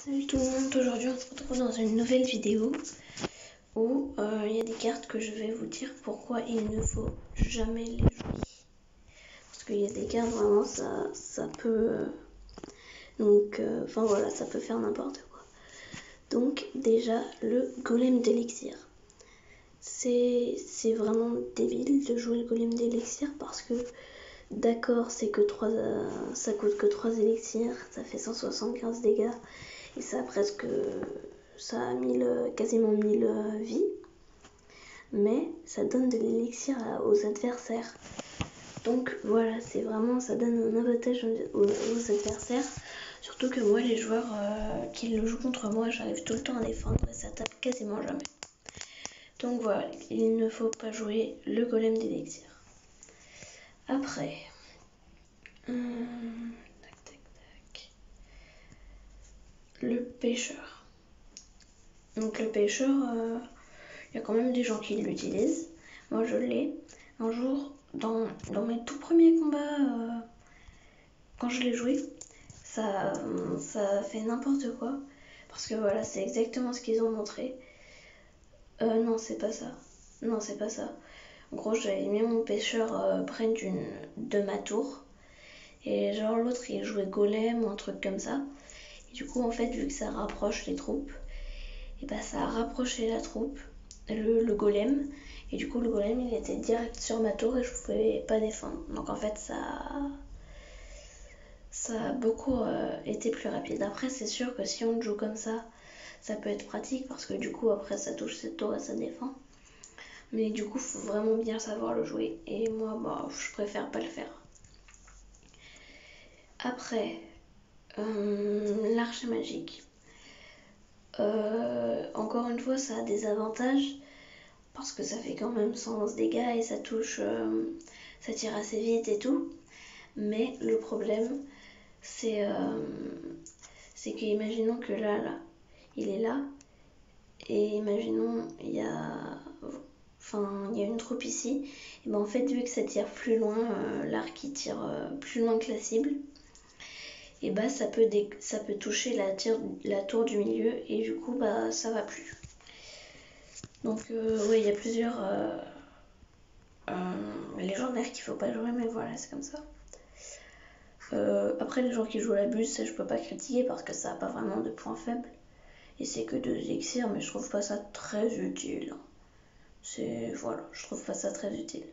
Salut tout le monde, aujourd'hui on se retrouve dans une nouvelle vidéo où il y a des cartes que je vais vous dire pourquoi il ne faut jamais les jouer. Parce qu'il y a des cartes vraiment ça peut... enfin voilà, ça peut faire n'importe quoi. Donc déjà le golem d'élixir. C'est vraiment débile de jouer le golem d'élixir parce que d'accord c'est que ça coûte que 3 élixirs, ça fait 175 dégâts et ça a quasiment 1000 vies, mais ça donne de l'élixir aux adversaires. Donc voilà, ça donne un avantage aux adversaires. Surtout que moi, les joueurs qui le jouent contre moi, j'arrive tout le temps à défendre et ça tape quasiment jamais. Donc voilà, il ne faut pas jouer le golem d'élixir. Après, le pêcheur. Donc le pêcheur, il y a quand même des gens qui l'utilisent. Moi je l'ai. Un jour, dans mes tout premiers combats, quand je l'ai joué, ça fait n'importe quoi. Parce que voilà, c'est exactement ce qu'ils ont montré. Non, c'est pas ça. Non, c'est pas ça. En gros, j'avais mis mon pêcheur près de ma tour. Et genre l'autre, il jouait golem ou un truc comme ça. Et du coup, en fait, vu que ça rapproche les troupes, et bah ça a rapproché la troupe, le golem. Et du coup, le golem, il était direct sur ma tour et je pouvais pas défendre. Donc en fait, ça a beaucoup été plus rapide. Après, c'est sûr que si on joue comme ça peut être pratique parce que du coup, après, ça touche cette tour et ça défend. Mais du coup, faut vraiment bien savoir le jouer. Et moi, bah, je préfère pas le faire. Après, l'archer magique. Encore une fois, ça a des avantages parce que ça fait quand même 111 dégâts et ça touche, ça tire assez vite et tout. Mais le problème, c'est qu'imaginons que là, il est là, et imaginons il y a une troupe ici, et ben en fait vu que ça tire plus loin, l'arc il tire plus loin que la cible, et bah ça peut toucher la tour du milieu et du coup bah ça va plus. Donc oui, il y a plusieurs légendaires qu'il faut pas jouer, mais voilà, c'est comme ça. Après, les gens qui jouent la buse, ça je peux pas critiquer parce que ça a pas vraiment de points faibles. Et c'est que 2 élixirs, mais je trouve pas ça très utile. Voilà, je trouve pas ça très utile.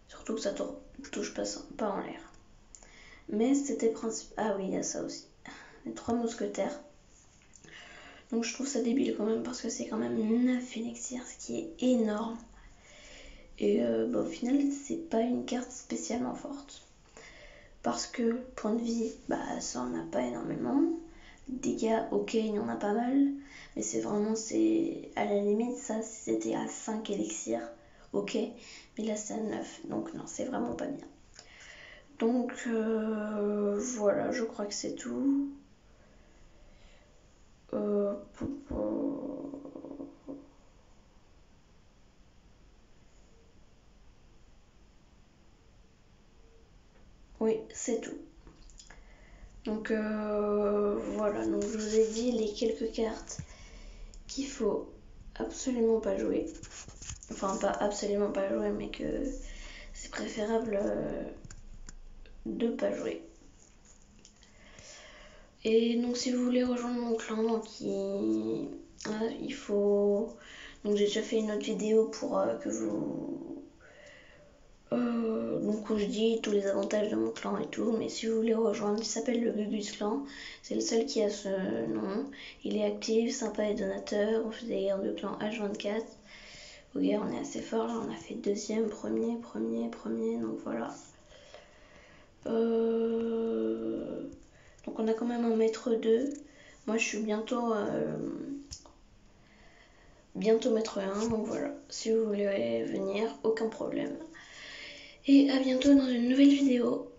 Surtout que ça touche pas en l'air. Mais c'était ah oui, il y a ça aussi. Les 3 mousquetaires. Donc je trouve ça débile quand même parce que c'est quand même 9 élixirs, ce qui est énorme. Et bah, au final, c'est pas une carte spécialement forte. Parce que point de vie, bah ça en a pas énormément. Dégâts, ok, il y en a pas mal. Mais c'est à la limite, ça, si c'était à 5 élixirs, ok. Mais là, c'est à 9. Donc non, c'est vraiment pas bien. Donc voilà, je crois que c'est tout. Oui, c'est tout. Donc voilà, donc je vous ai dit les quelques cartes qu'il faut absolument pas jouer. Enfin, pas absolument pas jouer, mais que c'est préférable de pas jouer. Et donc si vous voulez rejoindre mon clan, donc il faut... Donc j'ai déjà fait une autre vidéo pour que vous... donc où je dis tous les avantages de mon clan et tout, mais si vous voulez rejoindre, il s'appelle le Gugus Clan, c'est le seul qui a ce nom. Il est actif, sympa et donateur, on fait des guerres de clan H24. Aux guerres on est assez fort, là on a fait deuxième, premier, donc voilà. Donc on a quand même un mètre 2. Moi je suis bientôt mètre 1, donc voilà. Si vous voulez venir, aucun problème. Et à bientôt dans une nouvelle vidéo.